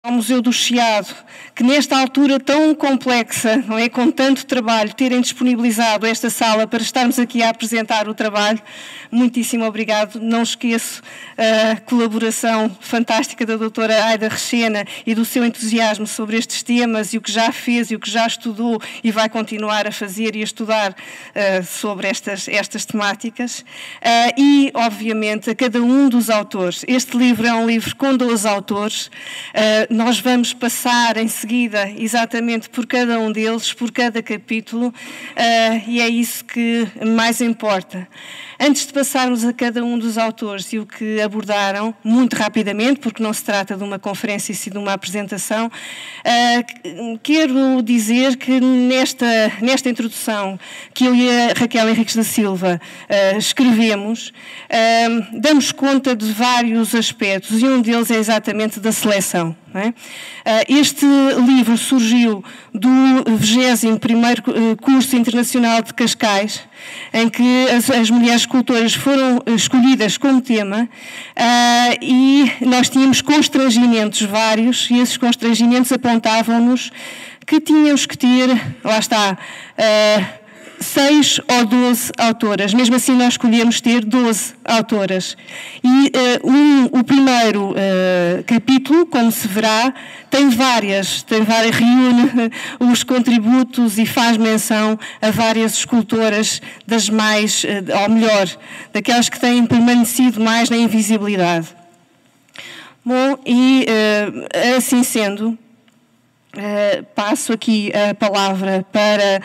ao Museu do Chiado, que nesta altura tão complexa, não é, com tanto trabalho, terem disponibilizado esta sala para estarmos aqui a apresentar o trabalho. Muitíssimo obrigado. Não esqueço a colaboração fantástica da doutora Aida Rechena e do seu entusiasmo sobre estes temas e o que já fez e o que já estudou e vai continuar a fazer e a estudar sobre estas temáticas. E, obviamente, a cada um dos autores. Este livro é um livro com 12 autores. Nós vamos passar em seguida exatamente por cada um deles, por cada capítulo, e é isso que mais importa. Antes de passarmos a cada um dos autores e o que abordaram, muito rapidamente, porque não se trata de uma conferência e sim de uma apresentação, quero dizer que nesta introdução que eu e a Raquel Henriques da Silva escrevemos, damos conta de vários aspectos e um deles é exatamente da seleção. Não é? Este livro surgiu do 21º curso internacional de Cascais, em que as mulheres escultoras foram escolhidas como tema, e nós tínhamos constrangimentos vários, e esses constrangimentos apontavam-nos que tínhamos que ter, lá está, 6 ou 12 autoras. Mesmo assim, nós escolhemos ter 12 autoras. E o primeiro capítulo, como se verá, reúne os contributos e faz menção a várias escultoras das mais, ou melhor, daquelas que têm permanecido mais na invisibilidade. Bom, e assim sendo, passo aqui a palavra para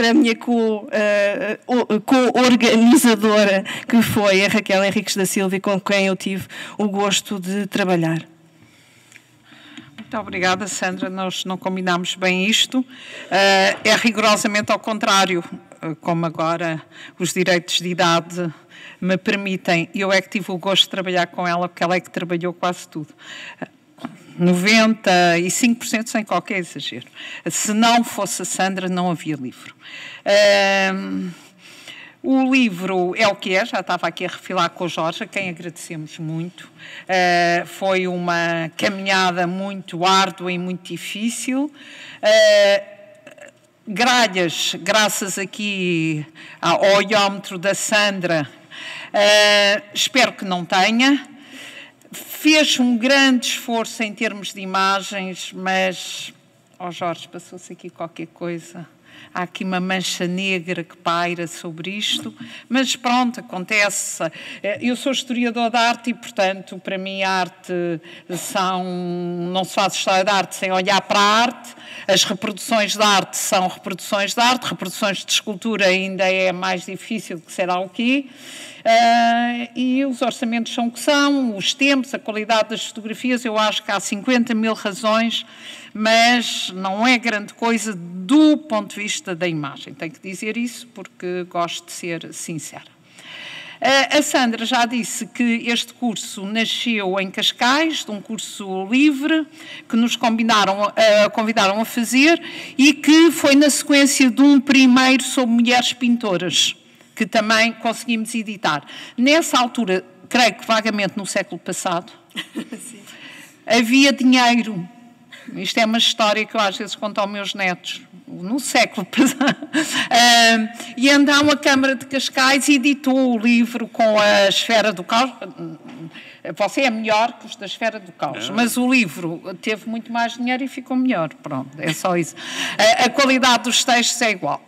a minha co-organizadora, que foi a Raquel Henriques da Silva, e com quem eu tive o gosto de trabalhar. Muito obrigada, Sandra. Nós não combinámos bem isto. É rigorosamente ao contrário, como agora os direitos de idade me permitem. Eu é que tive o gosto de trabalhar com ela, porque ela é que trabalhou quase tudo. 95% sem qualquer exagero. Se não fosse a Sandra, não havia livro. O livro é o que é, já estava aqui a refilar com o Jorge, a quem agradecemos muito. Foi uma caminhada muito árdua e muito difícil. Gralhas, graças aqui ao olhómetro da Sandra, espero que não tenha. Fez um grande esforço em termos de imagens, mas, Jorge, passou-se aqui qualquer coisa. Há aqui uma mancha negra que paira sobre isto, mas pronto, acontece. Eu sou historiador de arte e, portanto, para mim a arte não se faz história da arte sem olhar para a arte. As reproduções de arte são reproduções de arte, reproduções de escultura ainda é mais difícil que será o quê. E os orçamentos são o que são, os tempos, a qualidade das fotografias. Eu acho que há 50 mil razões, mas não é grande coisa do ponto de vista da imagem. Tenho que dizer isso porque gosto de ser sincera. A Sandra já disse que este curso nasceu em Cascais, de um curso livre, que nos convidaram a fazer, e que foi na sequência de um primeiro sobre mulheres pintoras, que também conseguimos editar. Nessa altura, creio que vagamente no século passado, havia dinheiro. Isto é uma história que eu às vezes conto aos meus netos. No século passado. E então a Câmara de Cascais editou o livro com a Esfera do Caos. Você é melhor que os da Esfera do Caos, mas o livro teve muito mais dinheiro e ficou melhor. Pronto, é só isso. A qualidade dos textos é igual.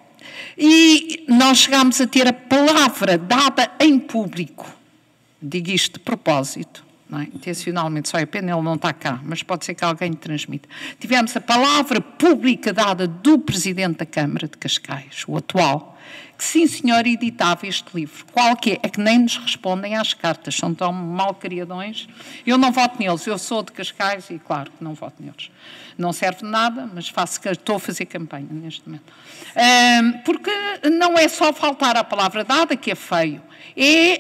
E nós chegámos a ter a palavra dada em público. Digo isto de propósito, não é? Intencionalmente, só é pena ele não está cá, mas pode ser que alguém lhe transmita. Tivemos a palavra pública dada do Presidente da Câmara de Cascais, o atual, que sim senhor editava este livro. Qual que é? É que nem nos respondem às cartas, são tão malcriadões. Eu não voto neles, eu sou de Cascais e claro que não voto neles. Não serve de nada, mas estou a fazer campanha neste momento. Porque não é só faltar à palavra dada que é feio, é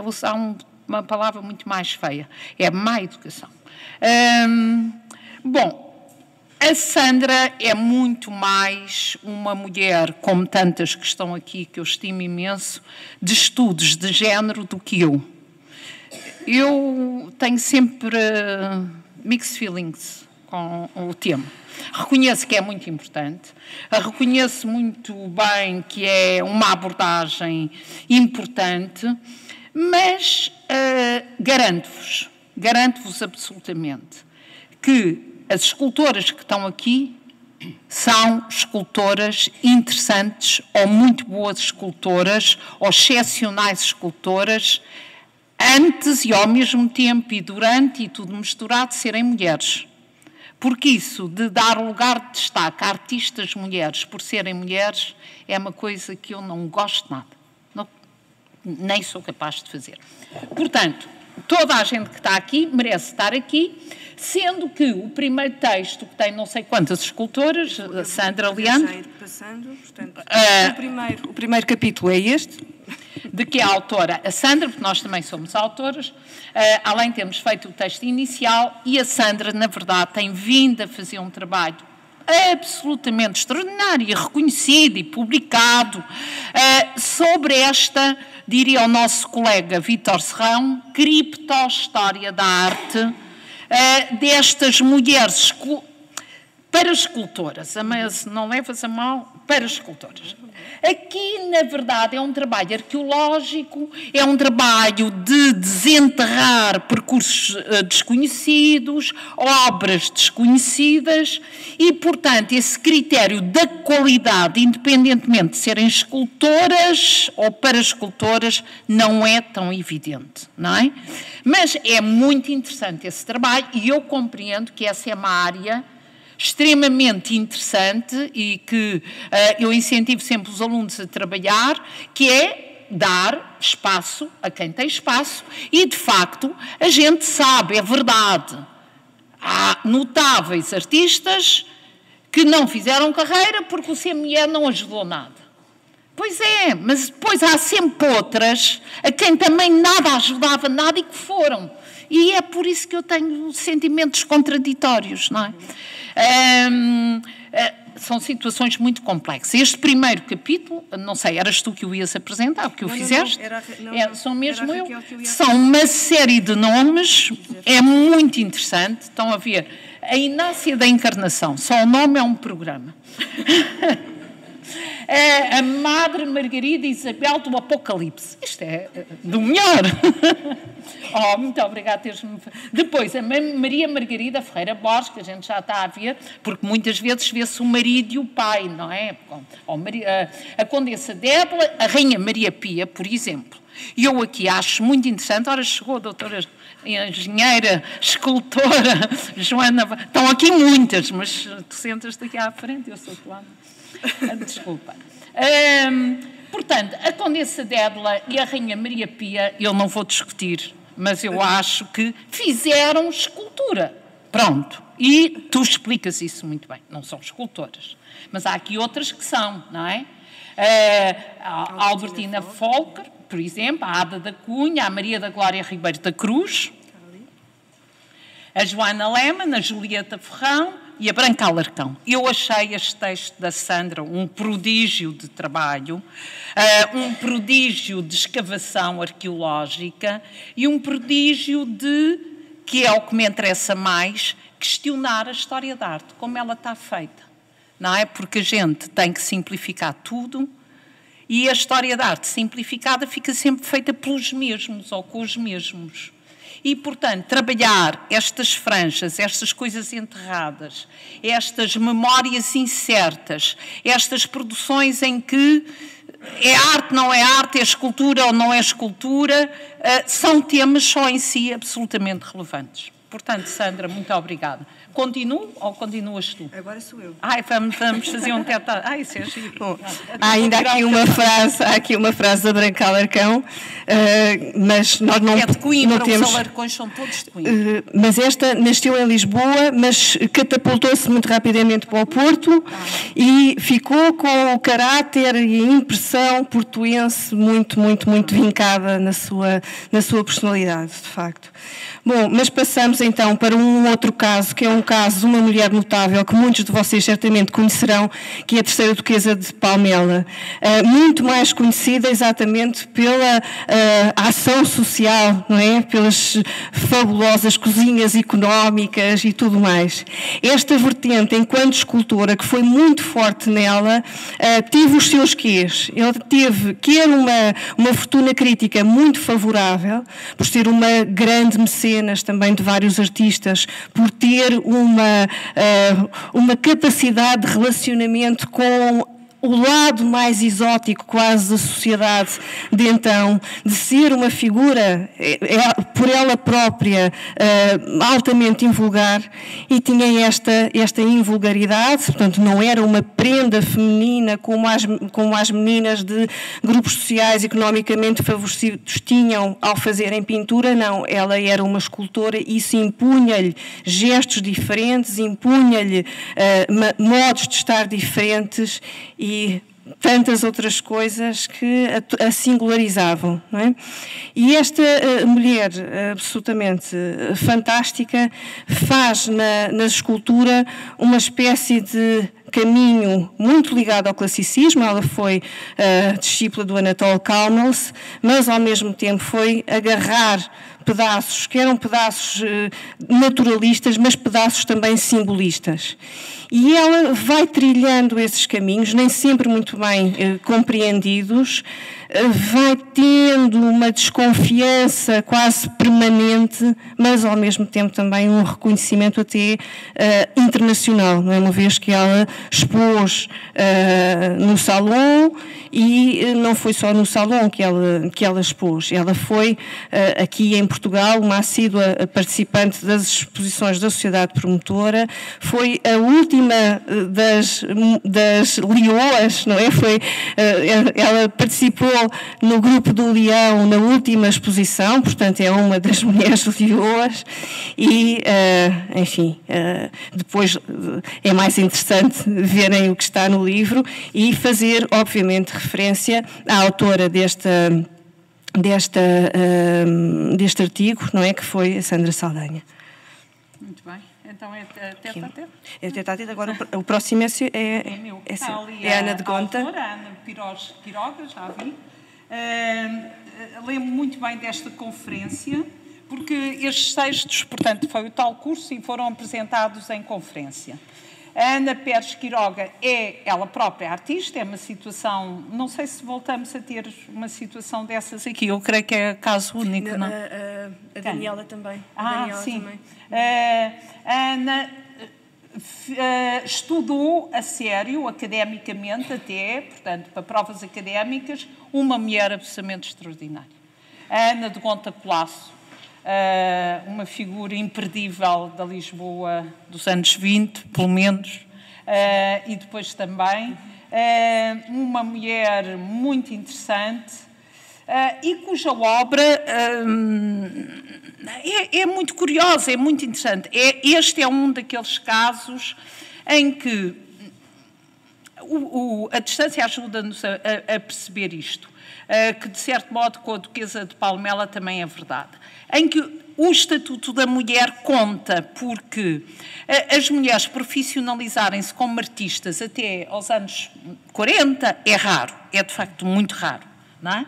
usar uma palavra muito mais feia, é má educação. Bom, a Sandra é muito mais uma mulher, como tantas que estão aqui, que eu estimo imenso, de estudos de género do que eu. eu tenho sempre mixed feelings com o tema. Reconheço que é muito importante, reconheço muito bem que é uma abordagem importante, mas garanto-vos absolutamente que as escultoras que estão aqui são escultoras interessantes, ou muito boas escultoras, ou excepcionais escultoras, antes e ao mesmo tempo e durante e tudo misturado, serem mulheres. Porque isso de dar lugar de destaque a artistas mulheres por serem mulheres é uma coisa que eu não gosto nada. Não, nem sou capaz de fazer. Portanto, toda a gente que está aqui merece estar aqui, sendo que o primeiro texto, que tem não sei quantas escultoras, a Sandra Leandro... Portanto, o primeiro capítulo é este... De que é a autora? A Sandra, porque nós também somos autoras, além de termos feito o texto inicial, e a Sandra, na verdade, tem vindo a fazer um trabalho absolutamente extraordinário, e reconhecido e publicado, sobre esta, diria o nosso colega Vítor Serrão, criptohistória da arte, destas mulheres para escultoras, mas não levas a mal, para escultoras. Aqui, na verdade, é um trabalho arqueológico, é um trabalho de desenterrar percursos desconhecidos, obras desconhecidas e, portanto, esse critério da qualidade, independentemente de serem escultoras ou para escultoras, não é tão evidente, não é? Mas é muito interessante esse trabalho e eu compreendo que essa é uma área extremamente interessante e que eu incentivo sempre os alunos a trabalhar, que é dar espaço a quem tem espaço e, de facto, a gente sabe, é verdade, há notáveis artistas que não fizeram carreira porque o ser mulher não ajudou nada. Pois é, mas depois há sempre outras a quem também nada ajudava, nada e que foram. E é por isso que eu tenho sentimentos contraditórios, não é? São situações muito complexas. Este primeiro capítulo, não sei, eras tu que o ias apresentar, que o fizeste? Sou mesmo eu. São uma série de nomes, é muito interessante. Estão a ver, a Inácia da Encarnação, só o nome é um programa. A Madre Margarida Isabel do Apocalipse. Isto é do melhor. Oh, muito obrigada por teres-me... Depois, a Maria Margarida Ferreira Borges, que a gente já está a ver, porque muitas vezes vê-se o marido e o pai, não é? A Condessa Débora, a Rainha Maria Pia, por exemplo. E eu aqui acho muito interessante, ora chegou a doutora engenheira, escultora, Joana... Estão aqui muitas, mas tu sentas-te aqui à frente, eu sou tua. Desculpa. Portanto, a Condessa Dédala e a Rainha Maria Pia, eu não vou discutir, mas eu acho que fizeram escultura. Pronto. E tu explicas isso muito bem. Não são escultoras. Mas há aqui outras que são, não é? A Albertina Folker, por exemplo, a Ada da Cunha, a Maria da Glória Ribeiro da Cruz, a Joana Lehmann, a Julieta Ferrão e a Branca Alarcão. Eu achei este texto da Sandra um prodígio de trabalho, um prodígio de escavação arqueológica e um prodígio de, que é o que me interessa mais, questionar a história da arte, como ela está feita. Não é? Porque a gente tem que simplificar tudo e a história da arte simplificada fica sempre feita pelos mesmos ou com os mesmos. E, portanto, trabalhar estas franjas, estas coisas enterradas, estas memórias incertas, estas produções em que é arte, não é arte, é escultura ou não é escultura, são temas só em si absolutamente relevantes. Portanto, Sandra, muito obrigada. Continuo ou continuas tu? Agora sou eu. Ai, vamos fazer um teto. Ai, isso é giro. Bom, há aqui uma frase da Branca Alarcão, mas nós não, é de Coimbra, não temos... Os alarcões são todos de Coimbra. Mas esta nasceu em Lisboa, mas catapultou-se muito rapidamente para o Porto e ficou com o caráter e a impressão portuense muito vincada na sua personalidade, de facto. Bom, mas passamos então para um outro caso, que é um um caso de uma mulher notável que muitos de vocês certamente conhecerão, que é a terceira duquesa de Palmela, muito mais conhecida exatamente pela ação social, não é? Pelas fabulosas cozinhas económicas e tudo mais. Esta vertente, enquanto escultora, que foi muito forte nela, teve os seus quês. Ele teve, quer uma fortuna crítica muito favorável, por ser uma grande mecenas também de vários artistas, por ter uma capacidade de relacionamento com o lado mais exótico quase da sociedade de então, de ser uma figura, por ela própria, altamente invulgar, e tinha esta invulgaridade, portanto não era uma prenda feminina como as meninas de grupos sociais economicamente favorecidos tinham ao fazerem pintura, não, ela era uma escultora e isso impunha-lhe gestos diferentes, impunha-lhe modos de estar diferentes e tantas outras coisas que a singularizavam, não é? E esta mulher absolutamente fantástica faz na escultura uma espécie de caminho muito ligado ao classicismo. Ela foi discípula do Anatole Chalmers, mas ao mesmo tempo foi agarrar pedaços, que eram pedaços naturalistas, mas pedaços também simbolistas. E ela vai trilhando esses caminhos, nem sempre muito bem compreendidos, vai tendo uma desconfiança quase permanente, mas ao mesmo tempo também um reconhecimento até internacional, não é? Uma vez que ela expôs no Salão, e não foi só no Salão que ela expôs, ela foi aqui em Portugal uma assídua participante das exposições da Sociedade Promotora, foi a última das leoas, não é? Ela participou no grupo do Leão na última exposição, portanto é uma das mulheres leoas e, enfim, depois é mais interessante verem o que está no livro e fazer, obviamente, referência à autora deste artigo, não é? Que foi a Sandra Saldanha. Muito bem. Então é tete a tete? É tete a tete. Agora o próximo é meu. É Ana de Gonta. A Ana Pires Quiroga, já vi. Lembro muito bem desta conferência, porque estes textos, portanto, foi o tal curso e foram apresentados em conferência. A Ana Pires Quiroga é ela própria artista, é uma situação, não sei se voltamos a ter uma situação dessas aqui, eu creio que é caso único, não? A Daniela também. Sim. Também. A Ana estudou a sério, academicamente até, portanto, para provas académicas, uma mulher absolutamente extraordinária. A Ana de Gonta Colasso, uma figura imperdível da Lisboa dos anos 20, pelo menos, e depois também uma mulher muito interessante e cuja obra é muito curiosa, é muito interessante. Este é um daqueles casos em que a distância ajuda-nos a perceber isto, que de certo modo com a Duquesa de Palmela também é verdade, em que o Estatuto da Mulher conta, porque as mulheres profissionalizarem-se como artistas até aos anos 40 é raro, é de facto muito raro, não é?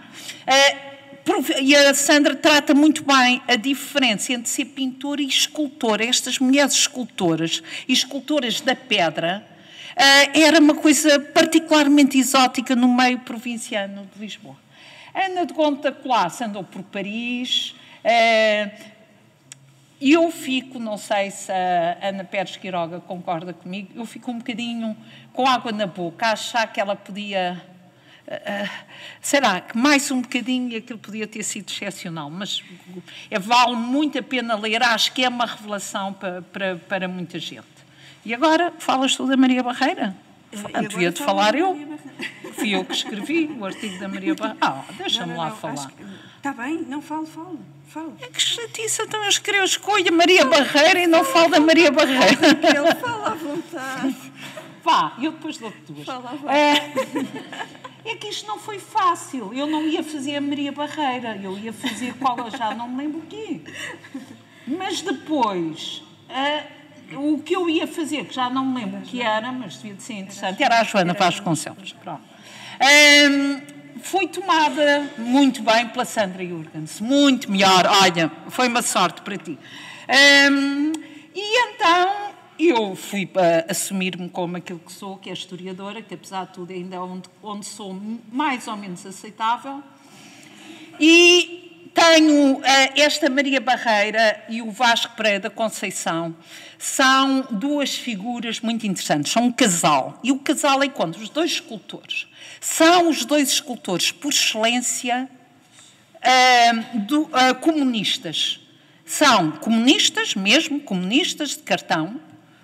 E a Sandra trata muito bem a diferença entre ser pintora e escultora. Estas mulheres escultoras e escultoras da pedra era uma coisa particularmente exótica no meio provinciano de Lisboa. Ana de Gonta Colasso andou por Paris e eu fico, não sei se a Ana Pires Quiroga concorda comigo, eu fico um bocadinho com água na boca, a achar que ela podia... será que mais um bocadinho e aquilo podia ter sido excepcional, mas vale muito a pena ler, acho que é uma revelação para muita gente. E agora, falas tu da Maria Barreira? Devia de falar eu. Fui eu que escrevi o artigo da Maria Barreira. Deixa-me lá falar. Está bem, não falo. É que chatice, então eu escolho a Maria Barreira e não falo da Maria Barreira. Ele fala à vontade. Vá, eu depois dou-te duas. Fala à vontade. É que isto não foi fácil. Eu não ia fazer a Maria Barreira, eu ia fazer qual eu já não me lembro o quê. Mas depois o que eu ia fazer, que já não me lembro o que era, mas devia de ser interessante, era a Joana Vasconcelos. Pronto. Foi tomada muito bem pela Sandra Jurgens, muito melhor. Olha, foi uma sorte para ti. E então eu fui para assumir-me como aquilo que sou, que é historiadora, que apesar de tudo ainda é onde sou mais ou menos aceitável. E tenho esta Maria Barreira e o Vasco Pereira da Conceição, são duas figuras muito interessantes, são um casal. E o casal é quando os dois escultores são os dois escultores por excelência comunistas. São comunistas, mesmo comunistas de cartão,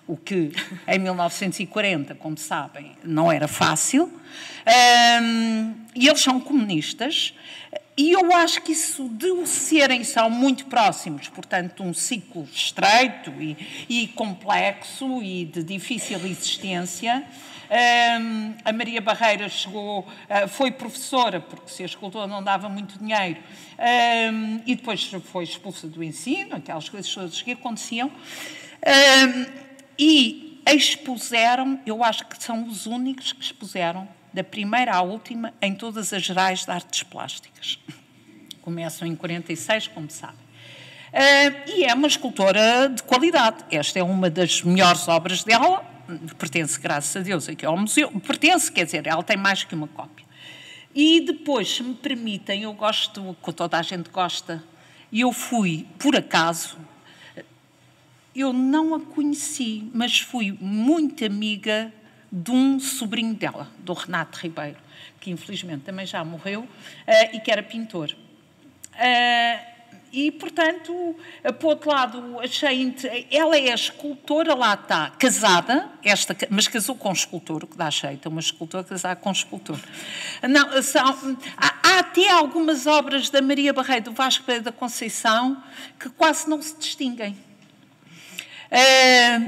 o que em 1940, como sabem, não era fácil. E eles são comunistas. E eu acho que isso de o serem, são muito próximos, portanto, um ciclo estreito e complexo e de difícil existência. A Maria Barreira foi professora, porque ser escultora não dava muito dinheiro, e depois foi expulsa do ensino, aquelas coisas todas que aconteciam, e expuseram, eu acho que são os únicos que expuseram, da primeira à última, em todas as gerais de artes plásticas. Começam em 46, como sabem. E é uma escultora de qualidade. Esta é uma das melhores obras dela, pertence, graças a Deus, aqui ao museu. Pertence, quer dizer, ela tem mais que uma cópia. E depois, se me permitem, eu gosto, que toda a gente gosta, e eu fui, por acaso, eu não a conheci, mas fui muito amiga de um sobrinho dela, do Renato Ribeiro, que infelizmente também já morreu, e que era pintor. E, portanto, por outro lado, achei... Ela é escultora, lá está, casada, mas casou com um escultor, o que dá jeito, uma escultora casada com um escultor. Não, há até algumas obras da Maria Barreira, do Vasco Pereira da Conceição, que quase não se distinguem.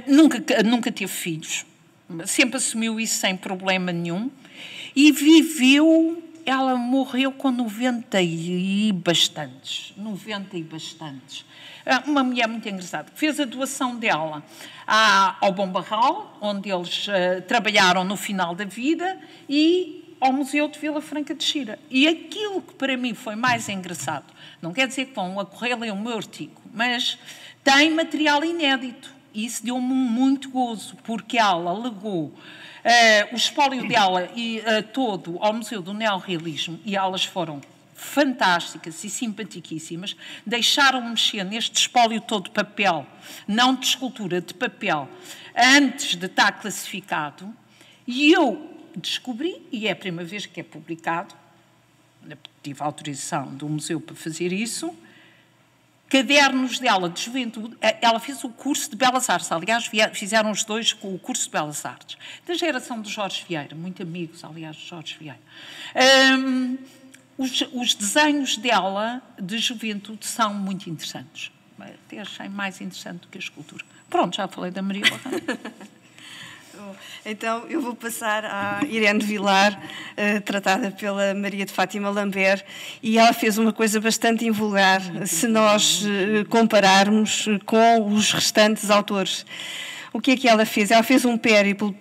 Nunca teve filhos. Sempre assumiu isso sem problema nenhum. E viveu... Ela morreu com 90 e bastantes. Uma mulher muito engraçada. Fez a doação dela ao Bom Barral, onde eles trabalharam no final da vida, e ao Museu de Vila Franca de Xira. E aquilo que para mim foi mais engraçado, não quer dizer que vão a correr ler o meu artigo, mas tem material inédito. E isso deu-me muito gozo, porque ela legou o espólio dela todo ao Museu do Neorrealismo, e elas foram fantásticas e simpaticíssimas, deixaram mexer neste espólio todo de papel, não de escultura, de papel, antes de estar classificado, e eu descobri, e é a primeira vez que é publicado, tive autorização do museu para fazer isso, cadernos dela de juventude. Ela fez o curso de Belas Artes, aliás, fizeram os dois com o curso de Belas Artes, da geração do Jorge Vieira, muito amigos, aliás, de Jorge Vieira. Os desenhos dela de juventude são muito interessantes. Até achei mais interessante do que a escultura. Pronto, já falei da Maria Barreira. Então, eu vou passar à Irene Vilar, tratada pela Maria de Fátima Lambert, e ela fez uma coisa bastante invulgar, se nós compararmos com os restantes autores. O que é que ela fez? Ela fez um périplo,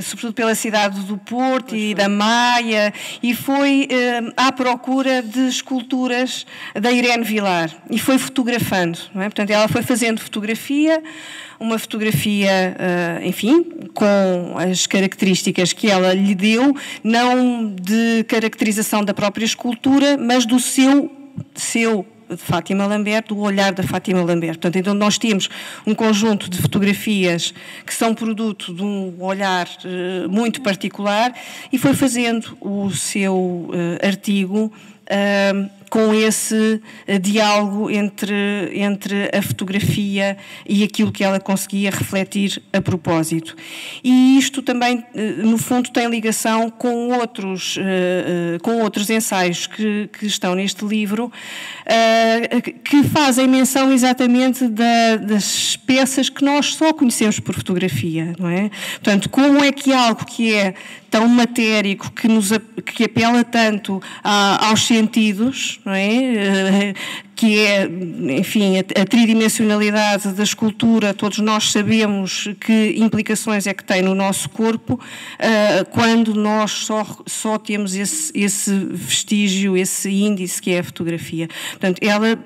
sobretudo pela cidade do Porto e da Maia, e foi à procura de esculturas da Irene Vilar, e foi fotografando, não é? Portanto, ela foi fazendo fotografia, uma fotografia, enfim, com as características que ela lhe deu, não de caracterização da própria escultura, mas do seu de Fátima Lambert, do olhar da Fátima Lambert. Portanto, então nós temos um conjunto de fotografias que são produto de um olhar muito particular, e foi fazendo o seu artigo com esse diálogo entre a fotografia e aquilo que ela conseguia refletir a propósito. E isto também, no fundo, tem ligação com outros ensaios que estão neste livro, que fazem menção exatamente das peças que nós só conhecemos por fotografia, não é? Portanto, como é que algo que é tão matérico, que apela tanto aos sentidos, não é? que é, enfim, a tridimensionalidade da escultura. Todos nós sabemos que implicações é que tem no nosso corpo quando nós só temos esse vestígio, esse índice que é a fotografia. Portanto, ela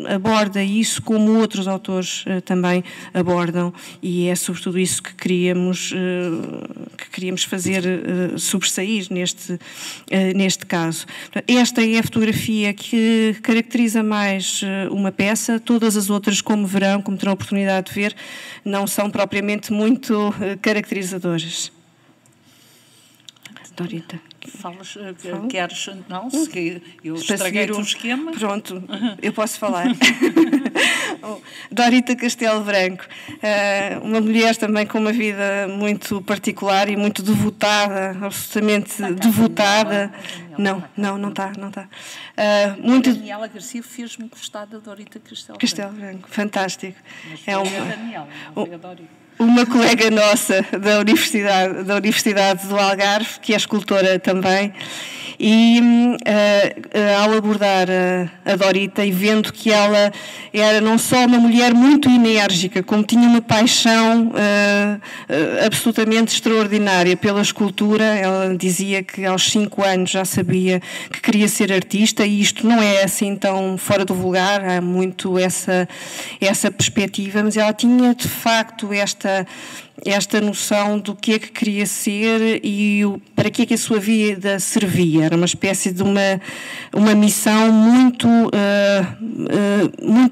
aborda isso como outros autores também abordam, e é sobretudo isso que queríamos fazer sobressair neste caso. Esta é a fotografia que caracteriza mais uma peça. Todas as outras, como terão a oportunidade de ver, não são propriamente muito caracterizadoras. Dorita. Falas, queres? Não, se eu estraguei o esquema. Pronto, eu posso falar. Dorita Castelo Branco, uma mulher também com uma vida muito particular e muito devotada, absolutamente devotada. Não está. Muito... Daniela Garcia fez-me gostar da Dorita Castelo Branco, fantástico. É uma Daniela, não foi a Dorita. Uma colega nossa da Universidade do Algarve, que é escultora também, e ao abordar a Dorita e vendo que ela era não só uma mulher muito enérgica, como tinha uma paixão absolutamente extraordinária pela escultura. Ela dizia que aos 5 anos já sabia que queria ser artista, e isto não é assim tão fora do vulgar, há muito essa perspectiva, mas ela tinha de facto esta noção do que é que queria ser e para que é que a sua vida servia. Era uma espécie de uma missão muito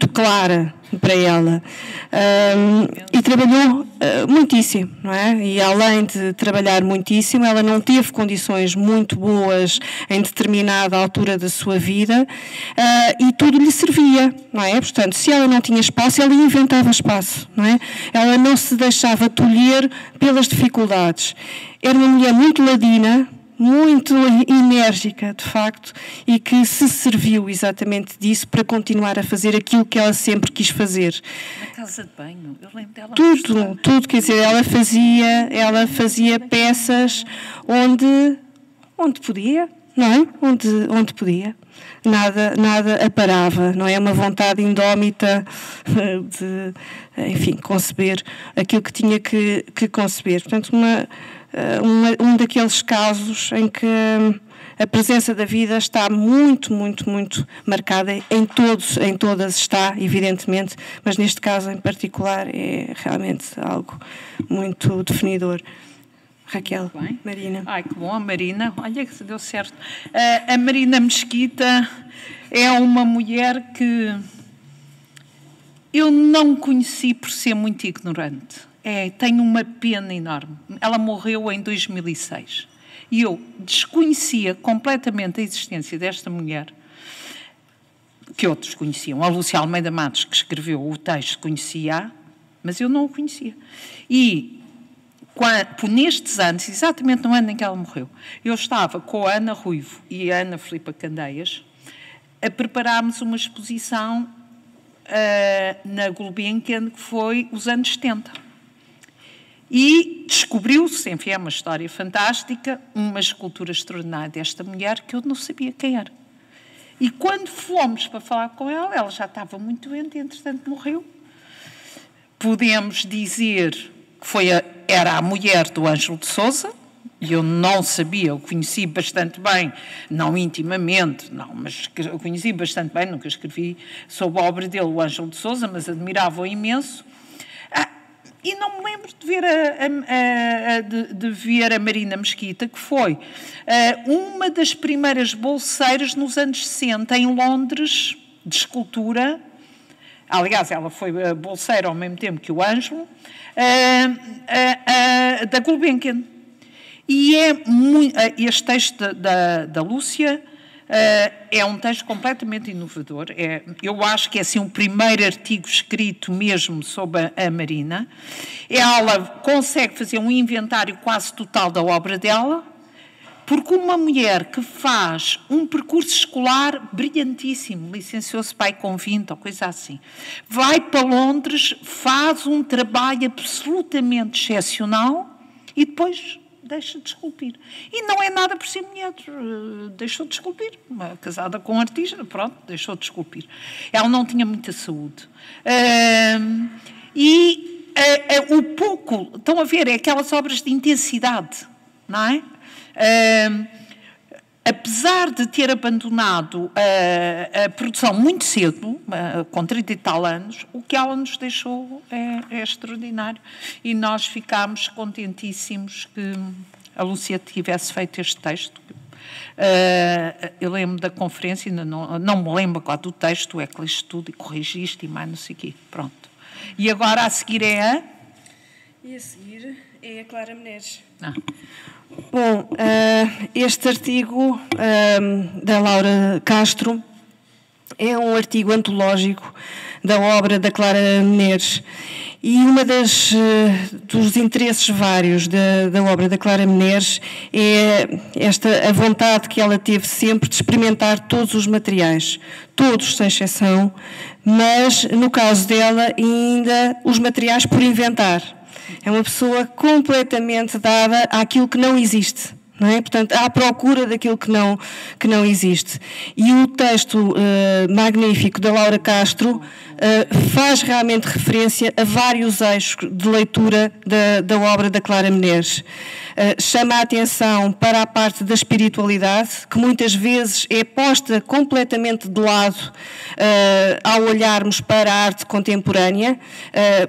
clara para ela. E trabalhou muitíssimo, não é? E além de trabalhar muitíssimo, ela não teve condições muito boas em determinada altura da sua vida, e tudo lhe servia, não é? Portanto, se ela não tinha espaço, ela inventava espaço, não é? Ela não se deixava tolher pelas dificuldades. Era uma mulher muito ladina, muito enérgica, de facto, e que se serviu exatamente disso para continuar a fazer aquilo que ela sempre quis fazer. Na casa de banho, eu lembro dela. Tudo, quer dizer, ela fazia peças onde podia, não é? Onde podia. Nada a parava, não é? Uma vontade indómita de, enfim, conceber aquilo que tinha que conceber. Portanto, um daqueles casos em que a presença da vida está muito marcada, em todas está, evidentemente, mas neste caso em particular é realmente algo muito definidor. Raquel, Marina. Ai, que bom, a Marina. Olha que deu certo. A Marina Mesquita é uma mulher que eu não conheci por ser muito ignorante. Tenho uma pena enorme. Ela morreu em 2006. E eu desconhecia completamente a existência desta mulher, que outros conheciam. A Lúcia Almeida Matos, que escreveu o texto, conhecia, mas eu não o conhecia. E por nestes anos, exatamente no ano em que ela morreu, eu estava com a Ana Ruivo e a Ana Filipa Candeias a prepararmos uma exposição na Gulbenkian, que foi os anos 70. E descobriu-se, enfim, é uma história fantástica, uma escultura extraordinária desta mulher que eu não sabia quem era. E quando fomos para falar com ela, ela já estava muito doente e, entretanto, morreu. Podemos dizer que era a mulher do Ângelo de Sousa, e eu não sabia, eu conheci bastante bem, não intimamente, não, mas eu conheci bastante bem, nunca escrevi sobre a obra dele, o Ângelo de Sousa, mas admirava-o imenso. E não me lembro de ver a Marina Mesquita, que foi uma das primeiras bolseiras nos anos 60 em Londres, de escultura. Aliás, ela foi bolseira ao mesmo tempo que o Ângelo, da Gulbenkian. E este texto da Lúcia é um texto completamente inovador. Eu acho que é assim, o primeiro artigo escrito mesmo sobre a Marina. Ela consegue fazer um inventário quase total da obra dela, porque uma mulher que faz um percurso escolar brilhantíssimo, licenciou-se pai com 20 ou coisa assim, vai para Londres, faz um trabalho absolutamente excepcional e depois deixa de esculpir. E não é nada por ser mulher, deixou de esculpir. Casada com um artista, pronto, deixou de esculpir. Ela não tinha muita saúde. O pouco, estão a ver, é aquelas obras de intensidade, não é? Apesar de ter abandonado a produção muito cedo, com 30 e tal anos, o que ela nos deixou é extraordinário. E nós ficámos contentíssimos que a Lúcia tivesse feito este texto. Eu lembro da conferência, ainda não me lembro agora do texto, é que leste tudo e corrigiste e mais não sei o quê. Pronto. E agora a seguir é a... E a seguir é a Clara Menezes. Bom, este artigo da Laura Castro é um artigo antológico da obra da Clara Menezes e uma dos interesses vários da obra da Clara Menezes é a vontade que ela teve sempre de experimentar todos os materiais, todos sem exceção, mas no caso dela ainda os materiais por inventar. É uma pessoa completamente dada àquilo que não existe, não é? Portanto, à procura daquilo que não existe. E o texto magnífico da Laura Castro faz realmente referência a vários eixos de leitura da obra da Clara Menezes. Chama a atenção para a parte da espiritualidade, que muitas vezes é posta completamente de lado ao olharmos para a arte contemporânea.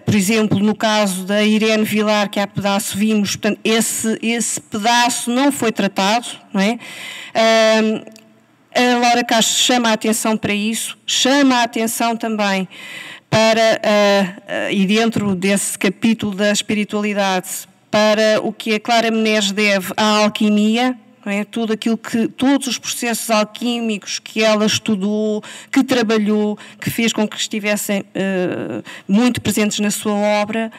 Por exemplo, no caso da Irene Vilar, que há pedaço vimos, portanto, esse pedaço não foi tratado, não é? A Laura Castro chama a atenção para isso, chama a atenção também para, e dentro desse capítulo da espiritualidade, para o que a Clara Menezes deve à alquimia, não é? Todos os processos alquímicos que ela estudou, que trabalhou, que fez com que estivessem muito presentes na sua obra,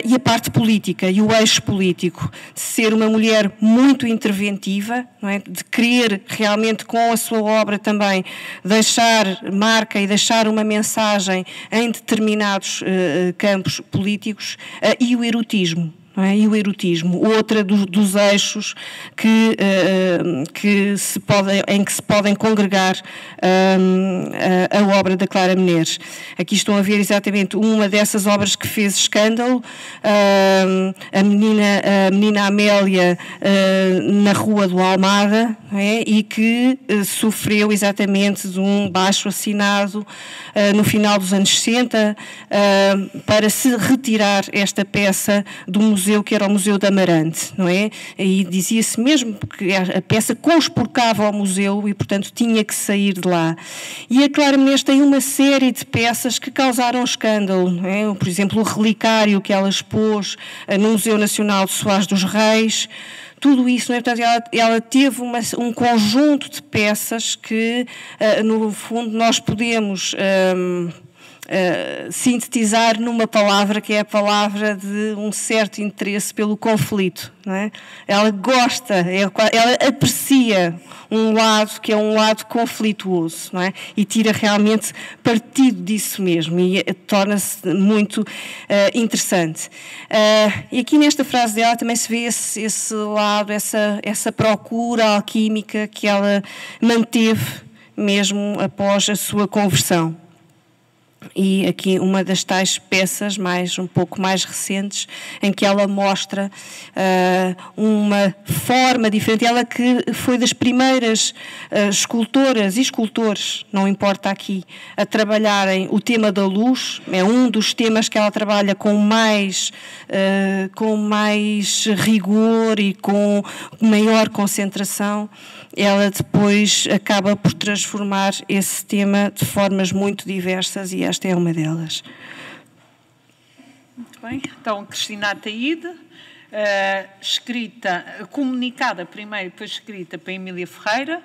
e a parte política e o eixo político, de ser uma mulher muito interventiva, não é? De querer realmente com a sua obra também deixar marca e deixar uma mensagem em determinados campos políticos, e o erotismo. É? E o erotismo, outra dos eixos em que se podem congregar a obra da Clara Menezes. Aqui estão a ver exatamente uma dessas obras que fez escândalo, a menina Amélia na Rua do Almada, é? E que sofreu exatamente de um baixo assinado no final dos anos 60 para se retirar esta peça do museu, que era o Museu de Amarante, não é? E dizia-se mesmo que a peça conspurcava ao museu e, portanto, tinha que sair de lá. E a Clara Menezes tem uma série de peças que causaram escândalo, não é? Por exemplo, o relicário que ela expôs no Museu Nacional de Soares dos Reis. Tudo isso, não é? Portanto, ela teve um conjunto de peças que, no fundo, nós podemos sintetizar numa palavra que é a palavra de um certo interesse pelo conflito, não é? Ela gosta, ela aprecia um lado que é um lado conflituoso, não é? E tira realmente partido disso mesmo e torna-se muito interessante. E aqui nesta frase dela também se vê esse lado, essa procura alquímica que ela manteve mesmo após a sua conversão. E aqui uma das tais peças um pouco mais recentes, em que ela mostra uma forma diferente. Ela que foi das primeiras escultoras e escultores, não importa aqui, a trabalharem o tema da luz. É um dos temas que ela trabalha com mais rigor e com maior concentração. Ela depois acaba por transformar esse tema de formas muito diversas e esta é uma delas. Muito bem. Então, Cristina Ataíde, comunicada primeiro, depois escrita para Emília Ferreira.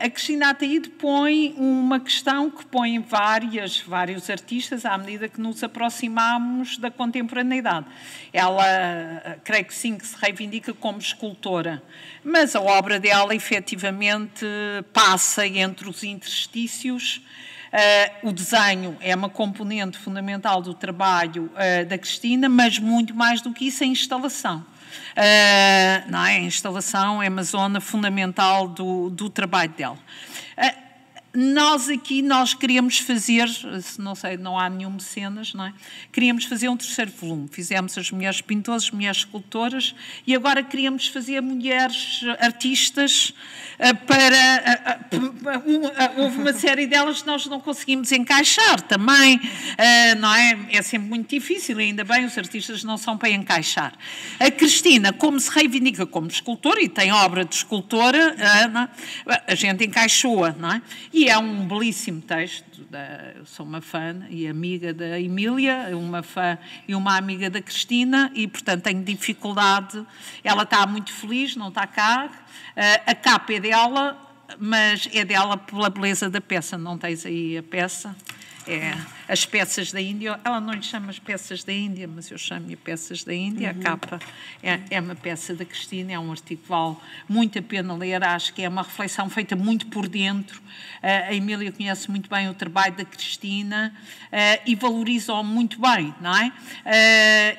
A Cristina Ataíde põe uma questão que põe vários artistas à medida que nos aproximamos da contemporaneidade. Ela, creio que sim, que se reivindica como escultora, mas a obra dela efetivamente passa entre os interstícios O desenho é uma componente fundamental do trabalho da Cristina, mas muito mais do que isso, a instalação. Não é? A instalação é uma zona fundamental do trabalho dela. Nós queríamos fazer, não sei, não há nenhum mecenas, não é? Queríamos fazer um terceiro volume. Fizemos as mulheres pintoras, as mulheres escultoras e agora queríamos fazer mulheres artistas houve uma série delas que nós não conseguimos encaixar também, não é? É sempre muito difícil, ainda bem, os artistas não são para encaixar. A Cristina, como se reivindica como escultora e tem obra de escultora, a gente encaixou-a, não é? E é um belíssimo texto, eu sou uma fã e amiga da Emília, uma fã e uma amiga da Cristina e, portanto, tenho dificuldade, ela está muito feliz, não está cá, a capa é dela, mas é dela pela beleza da peça, não tens aí a peça? É as peças da Índia, ela não lhe chama as peças da Índia, mas eu chamo-lhe peças da Índia, a capa é uma peça da Cristina, é um artigo que vale muito a pena ler, acho que é uma reflexão feita muito por dentro, a Emília conhece muito bem o trabalho da Cristina e valoriza-o muito bem, não é?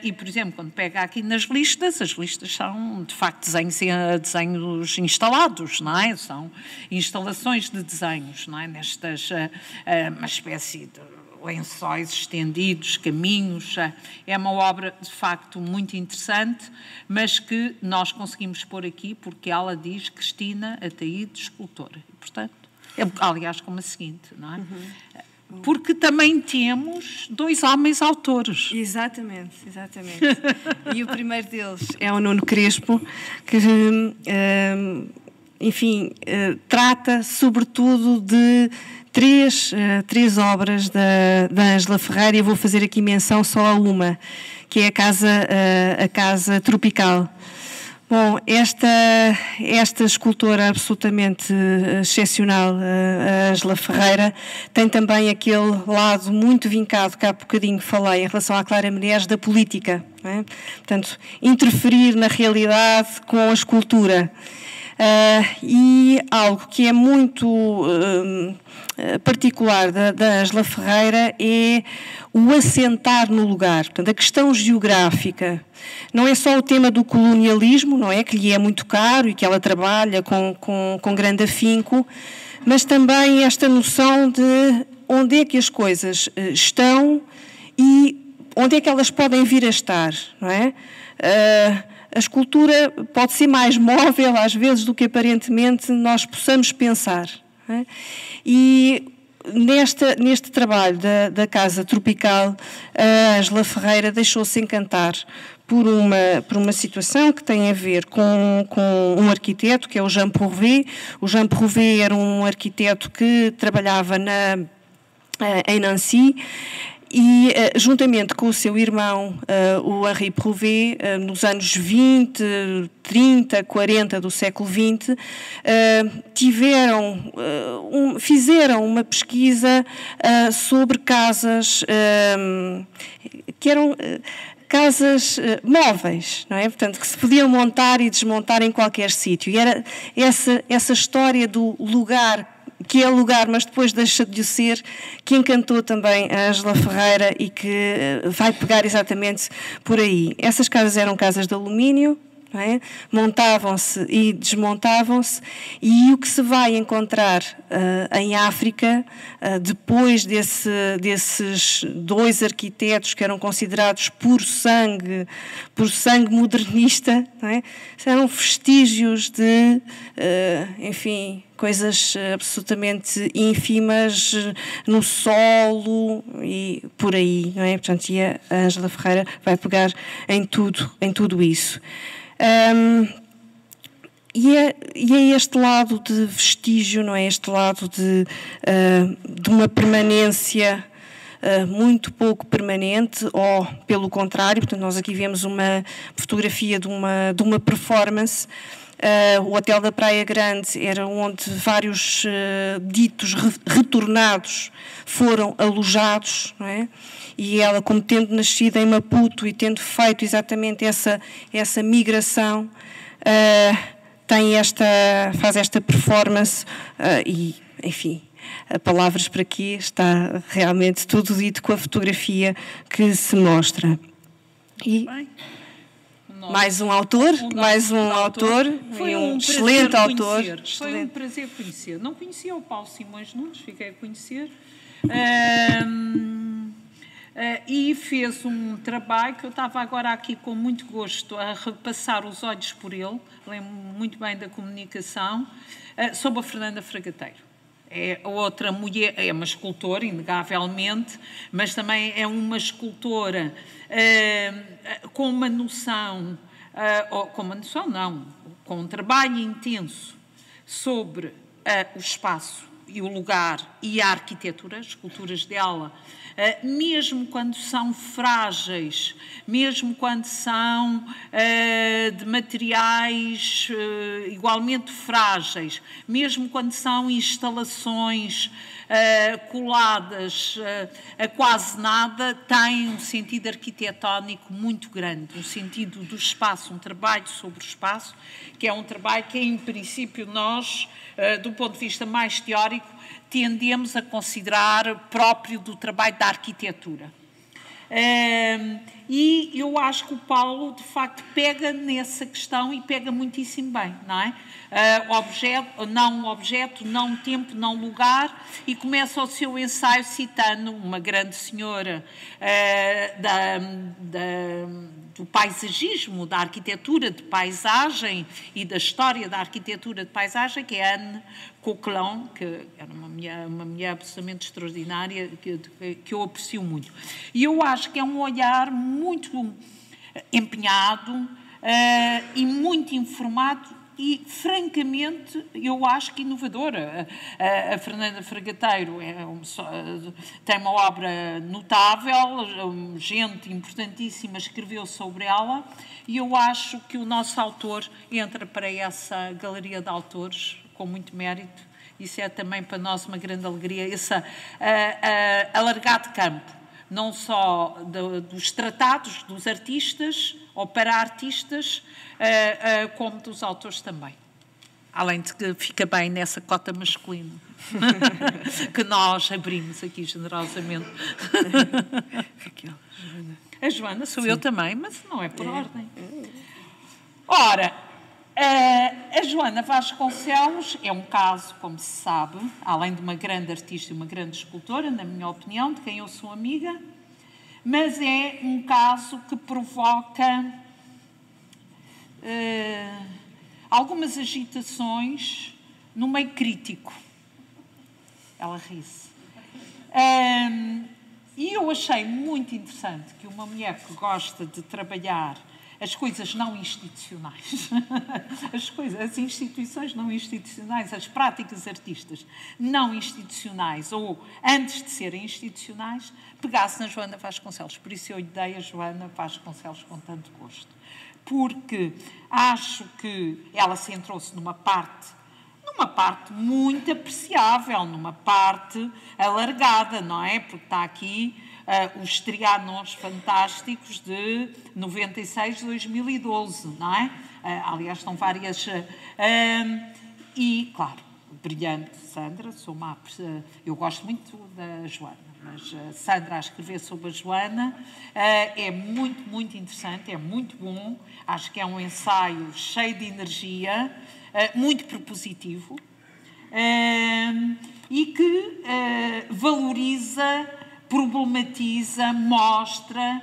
E, por exemplo, quando pega aqui nas listas, as listas são, de facto, desenhos instalados, não é? São instalações de desenhos, não é? Nestas, uma espécie de lençóis estendidos, caminhos, é uma obra de facto muito interessante, mas que nós conseguimos pôr aqui porque ela diz Cristina Ataíde, escultora. E, portanto, aliás, como a seguinte, não é? Porque também temos 2 homens autores. Exatamente. E o primeiro deles é o Nuno Crespo, que, enfim, trata sobretudo de três obras da Ângela Ferreira, e eu vou fazer aqui menção só a uma, que é a Casa Tropical. Bom, esta escultora absolutamente excepcional, a Ângela Ferreira, tem também aquele lado muito vincado que há bocadinho falei em relação à Clara Menezes da política, não é? Portanto, interferir na realidade com a escultura. E algo que é muito particular da Ângela Ferreira é o assentar no lugar. Portanto, a questão geográfica não é só o tema do colonialismo, não é, que lhe é muito caro e que ela trabalha com grande afinco, mas também esta noção de onde é que as coisas estão e onde é que elas podem vir a estar, não é? A escultura pode ser mais móvel, às vezes, do que aparentemente nós possamos pensar. Não é? E neste trabalho da Casa Tropical, a Ângela Ferreira deixou-se encantar por uma situação que tem a ver com um arquiteto, que é o Jean Prouvé. O Jean Prouvé era um arquiteto que trabalhava em Nancy, e, juntamente com o seu irmão, o Henri Prouvé, nos anos 20, 30, 40 do século XX, fizeram uma pesquisa sobre casas que eram casas móveis, não é? Portanto, que se podiam montar e desmontar em qualquer sítio. E era essa história do lugar, que é lugar, mas depois deixa de o ser, que encantou também a Ângela Ferreira e que vai pegar exatamente por aí. Essas casas eram casas de alumínio, não é? Montavam-se e desmontavam-se, e o que se vai encontrar em África, depois desses 2 arquitetos que eram considerados por sangue modernista, não é? Eram vestígios de, enfim, coisas absolutamente ínfimas no solo e por aí, não é? Portanto, e a Ângela Ferreira vai pegar em tudo isso. E é este lado de vestígio, não é? Este lado de uma permanência muito pouco permanente, ou pelo contrário. Portanto, nós aqui vemos uma fotografia de uma performance. O Hotel da Praia Grande era onde vários ditos retornados foram alojados, não é? E ela, como tendo nascido em Maputo e tendo feito exatamente essa migração, faz esta performance e, enfim, palavras para aqui, está realmente tudo dito com a fotografia que se mostra. E mais um autor, foi um excelente autor. Foi um prazer conhecer. Não conhecia o Paulo Simões Nunes, fiquei a conhecer. E fez um trabalho que eu estava agora aqui com muito gosto a repassar os olhos por ele, lembro muito bem da comunicação, sobre a Fernanda Fragateiro. É outra mulher, é uma escultora, inegavelmente, mas também é uma escultora com uma noção, com um trabalho intenso sobre o espaço e o lugar e a arquitetura, as esculturas dela, mesmo quando são frágeis, mesmo quando são de materiais igualmente frágeis, mesmo quando são instalações coladas a quase nada, tem um sentido arquitetónico muito grande, um sentido do espaço, um trabalho sobre o espaço, que é um trabalho que, em princípio, nós, do ponto de vista mais teórico, tendemos a considerar próprio do trabalho da arquitetura. E eu acho que o Paulo, de facto, pega nessa questão e pega muitíssimo bem, não é? Objeto, não tempo, não lugar, e começa o seu ensaio citando uma grande senhora do paisagismo, da arquitetura de paisagem e da história da arquitetura de paisagem, que é Anne Coquelin, que era uma mulher absolutamente extraordinária, que eu aprecio muito. E eu acho que é um olhar muito empenhado e muito informado e, francamente, eu acho que inovadora. A Fernanda Fragateiro tem uma obra notável, gente importantíssima escreveu sobre ela, e eu acho que o nosso autor entra para essa galeria de autores com muito mérito. Isso é também para nós uma grande alegria, esse alargado campo, não só dos tratados dos artistas ou para artistas, como dos autores também. Além de que fica bem nessa cota masculina que nós abrimos aqui generosamente. A Joana sou eu também, mas não é por ordem. Ora, a Joana Vasconcelos é um caso, como se sabe, além de uma grande artista e uma grande escultora, na minha opinião, de quem eu sou amiga, mas é um caso que provoca algumas agitações no meio crítico. Ela ri-se. E eu achei muito interessante que uma mulher que gosta de trabalhar as coisas não institucionais, as instituições não institucionais, as práticas artistas não institucionais, ou antes de serem institucionais, pegasse na Joana Vasconcelos. Por isso eu lhe dei a Joana Vasconcelos com tanto gosto. Porque acho que ela centrou-se numa parte muito apreciável, numa parte alargada, não é? Porque está aqui os Trianons Fantásticos de 96, 2012, não é? Aliás, estão várias... e, claro, brilhante Sandra, eu gosto muito da Joana, mas Sandra a escrever sobre a Joana é muito, muito interessante, é muito bom, acho que é um ensaio cheio de energia, muito propositivo, e que valoriza, problematiza, mostra,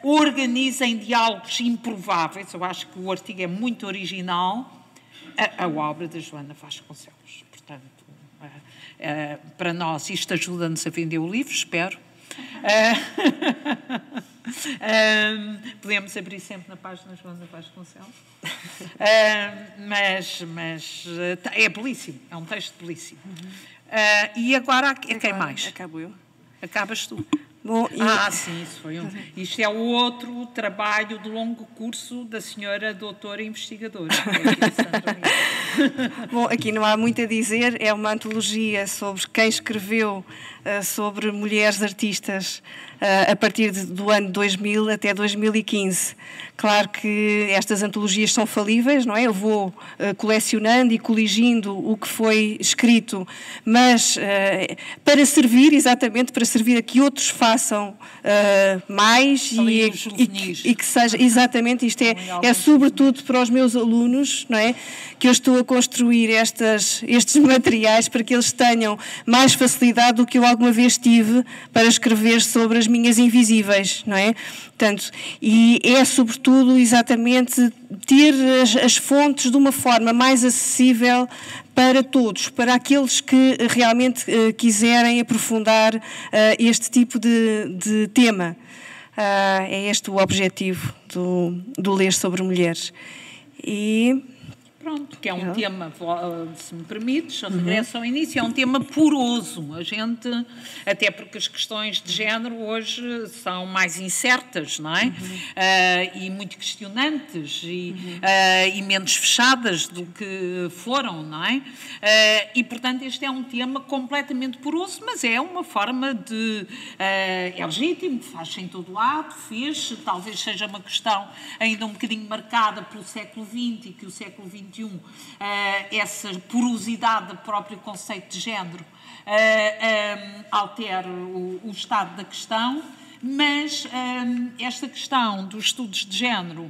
organiza em diálogos improváveis. Eu acho que o artigo é muito original, a obra da Joana Vasconcelos. Portanto, para nós isto ajuda-nos a vender o livro, espero. Podemos abrir sempre na página Joana Vasconcelos. Mas é belíssimo, é um texto belíssimo. E agora, quem mais? Acabo eu. Acabas tu. Bom, sim, isso foi isto é o outro trabalho de longo curso da senhora doutora investigadora. Bom, aqui não há muito a dizer, é uma antologia sobre quem escreveu sobre mulheres artistas a partir do ano 2000 até 2015. Claro que estas antologias são falíveis, não é? Eu vou colecionando e coligindo o que foi escrito, mas para servir, exatamente, para servir a que outros façam mais e que seja, exatamente, isto é sobretudo para os meus alunos, não é? Que eu estou a construir estes materiais para que eles tenham mais facilidade do que eu alguma vez tive para escrever sobre as minhas invisíveis, não é? Portanto, e é sobretudo exatamente ter as fontes de uma forma mais acessível para todos, para aqueles que realmente quiserem aprofundar este tipo de tema. É este o objetivo do Ler sobre Mulheres. E... Pronto, que é um tema, se me permites, regresso ao início, é um tema poroso. A gente, até porque as questões de género hoje são mais incertas, não é? E muito questionantes e menos fechadas do que foram, não é? E, portanto, este é um tema completamente poroso, mas é uma forma de... é legítimo, faz-se em todo lado, talvez seja uma questão ainda um bocadinho marcada pelo século XX e que o século XXI essa porosidade do próprio conceito de género altera o estado da questão, mas esta questão dos estudos de género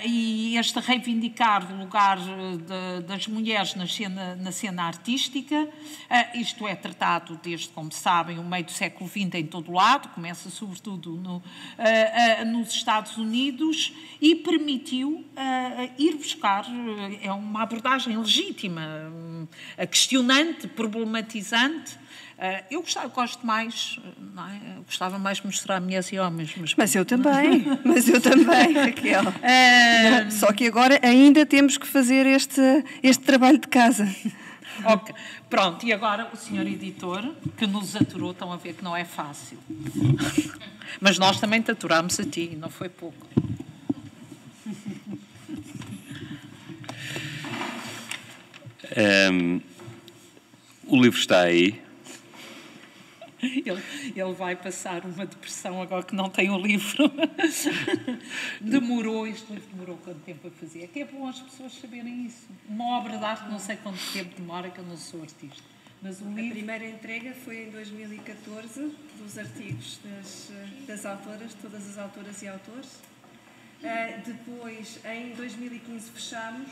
e este reivindicar do lugar das mulheres na cena artística, isto é tratado desde, como sabem, o meio do século XX em todo o lado, começa sobretudo nos Estados Unidos, e permitiu ir buscar, é uma abordagem legítima, questionante, problematizante. Eu gosto mais, não é? Eu gostava mais de mostrar mulheres e homens. Mas eu também, Raquel. Só que agora ainda temos que fazer este trabalho de casa. Ok, pronto, e agora o senhor editor, que nos aturou, estão a ver que não é fácil. Mas nós também te aturámos a ti, não foi pouco. O livro está aí. Ele vai passar uma depressão agora que não tem o livro. Este livro demorou quanto tempo a fazer? É que é bom as pessoas saberem isso. Uma obra de arte, não sei quanto tempo demora, que eu não sou artista. Mas o livro... A primeira entrega foi em 2014, dos artigos das autoras, todas as autoras e autores. Depois, em 2015, fechamos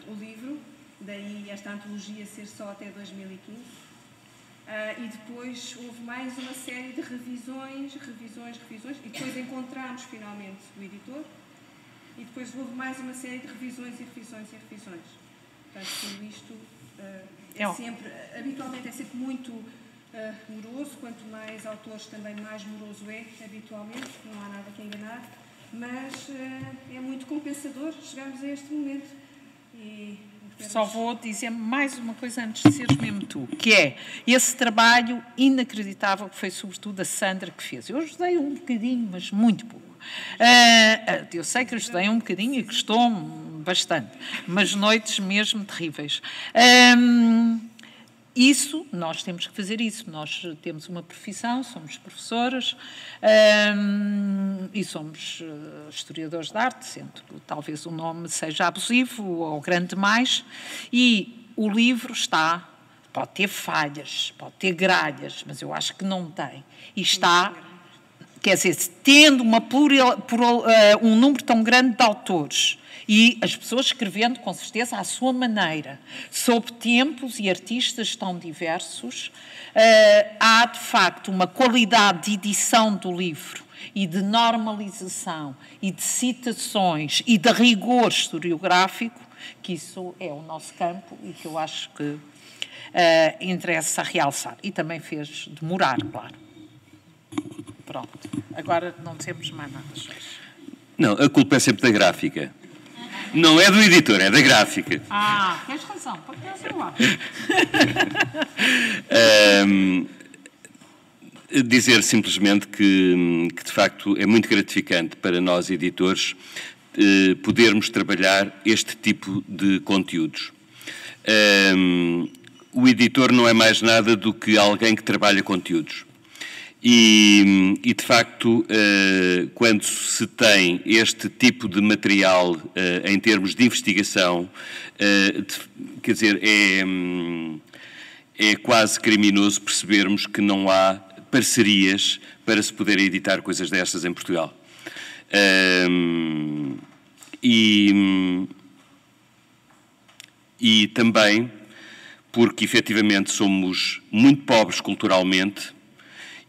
o livro, daí esta antologia ser só até 2015. E depois houve mais uma série de revisões, e depois encontramos finalmente o editor, e depois houve mais uma série de revisões. Portanto, tudo isto habitualmente é sempre muito moroso, quanto mais autores também mais moroso é, habitualmente, não há nada que enganar, mas é muito compensador chegarmos a este momento. Só vou dizer mais uma coisa antes de seres mesmo tu, que é esse trabalho inacreditável que foi sobretudo a Sandra que fez. Eu ajudei um bocadinho, mas muito pouco. Eu sei que ajudei um bocadinho e gostou-me bastante, mas noites mesmo terríveis. Nós temos que fazer isso. Nós temos uma profissão, somos professoras e somos historiadores de arte, sendo que talvez o nome seja abusivo ou grande demais, e o livro pode ter falhas, pode ter gralhas, mas eu acho que não tem. E está, quer dizer, tendo um número tão grande de autores, e as pessoas escrevendo, com certeza, à sua maneira, sob tempos e artistas tão diversos, há, de facto, uma qualidade de edição do livro e de normalização e de citações e de rigor historiográfico, que isso é o nosso campo e que eu acho que interessa realçar. E também fez demorar, claro. Pronto. Agora não dizemos mais nada. Não, a culpa é sempre da gráfica. Não é do editor, é da gráfica. Tens razão, porque eu sei lá. Dizer simplesmente que de facto é muito gratificante para nós editores podermos trabalhar este tipo de conteúdos. O editor não é mais nada do que alguém que trabalha conteúdos. E de facto, quando se tem este tipo de material em termos de investigação, quer dizer, é quase criminoso percebermos que não há parcerias para se poder editar coisas destas em Portugal. E também porque, efetivamente, somos muito pobres culturalmente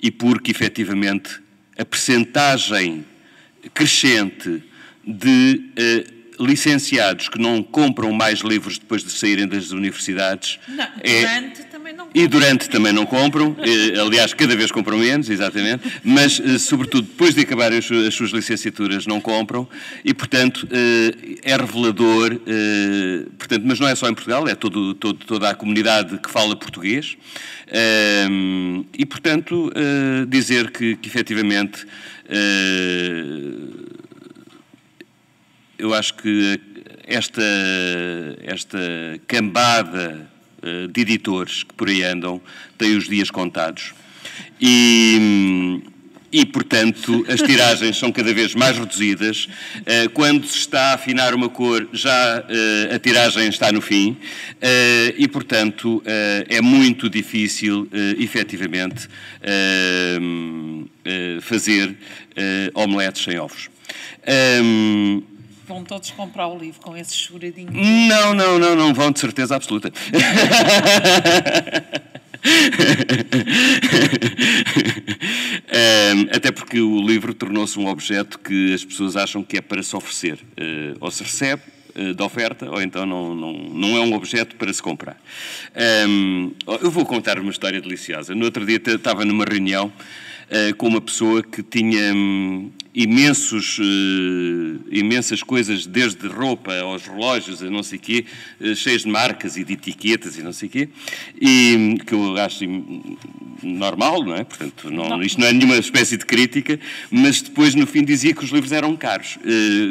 e porque, efetivamente, a percentagem crescente de licenciados que não compram mais livros depois de saírem das universidades... Durante também não compram, aliás, cada vez compram menos, exatamente, mas, sobretudo, depois de acabarem as suas licenciaturas, não compram, e, portanto, é revelador, portanto, mas não é só em Portugal, é toda a comunidade que fala português, e, portanto, dizer que efetivamente, eu acho que esta cambada de editores que por aí andam têm os dias contados e portanto, as tiragens são cada vez mais reduzidas. Quando se está a afinar uma cor, já a tiragem está no fim e, portanto, é muito difícil, efetivamente, fazer omeletes sem ovos. Vão todos comprar o livro com esses choradinhos? Não vão, de certeza absoluta. Até porque o livro tornou-se um objeto que as pessoas acham que é para se oferecer. Ou se recebe de oferta, ou então não é um objeto para se comprar. Eu vou contar uma história deliciosa. No outro dia estava numa reunião com uma pessoa que tinha imensas coisas, desde roupa aos relógios, a não sei o quê, cheias de marcas e de etiquetas e não sei o quê, e que eu acho normal, não é? Portanto, isto não é nenhuma espécie de crítica, mas depois, no fim, dizia que os livros eram caros.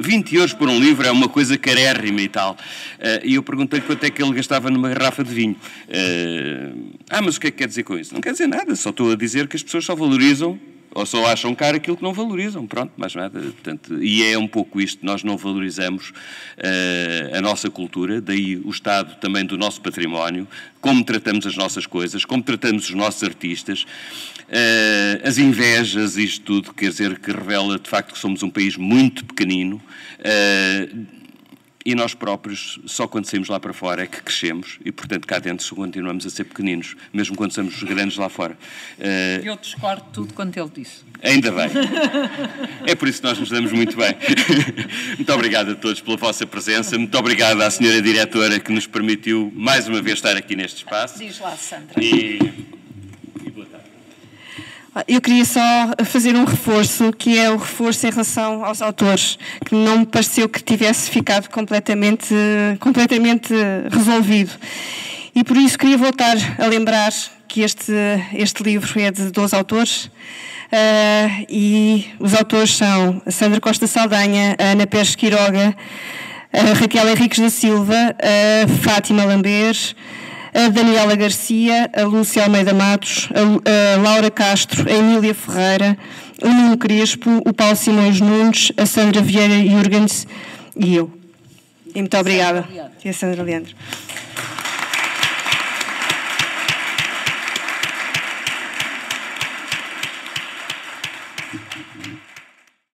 20 euros por um livro é uma coisa carérrima e tal. E eu perguntei-lhe quanto é que ele gastava numa garrafa de vinho. Mas o que é que quer dizer com isso? Não quer dizer nada, só estou a dizer que as pessoas só valorizam ou só acham caro aquilo que não valorizam, pronto, mais nada. Portanto, e é um pouco isto, nós não valorizamos a nossa cultura, daí o estado também do nosso património, como tratamos as nossas coisas, como tratamos os nossos artistas, as invejas, isto tudo, quer dizer, que revela de facto que somos um país muito pequenino, e nós próprios, só quando saímos lá para fora é que crescemos e, portanto, cá dentro continuamos a ser pequeninos, mesmo quando somos grandes lá fora. Eu discordo tudo quanto ele disse. Ainda bem. É por isso que nós nos damos muito bem. Muito obrigado a todos pela vossa presença. Muito obrigado à senhora diretora que nos permitiu, mais uma vez, estar aqui neste espaço. Diz lá, Sandra. Eu queria só fazer um reforço, que é o reforço em relação aos autores, que não me pareceu que tivesse ficado completamente resolvido. E por isso queria voltar a lembrar que este livro é de 12 autores, e os autores são a Sandra Costa Saldanha, a Ana Pérez Quiroga, a Raquel Henriques da Silva, a Fátima Lambert, a Daniela Garcia, a Lúcia Almeida Matos, a Laura Castro, a Emília Ferreira, o Nuno Crespo, o Paulo Simões Nunes, a Sandra Vieira Jurgens e eu. E muito obrigada. E a Sandra Leandro.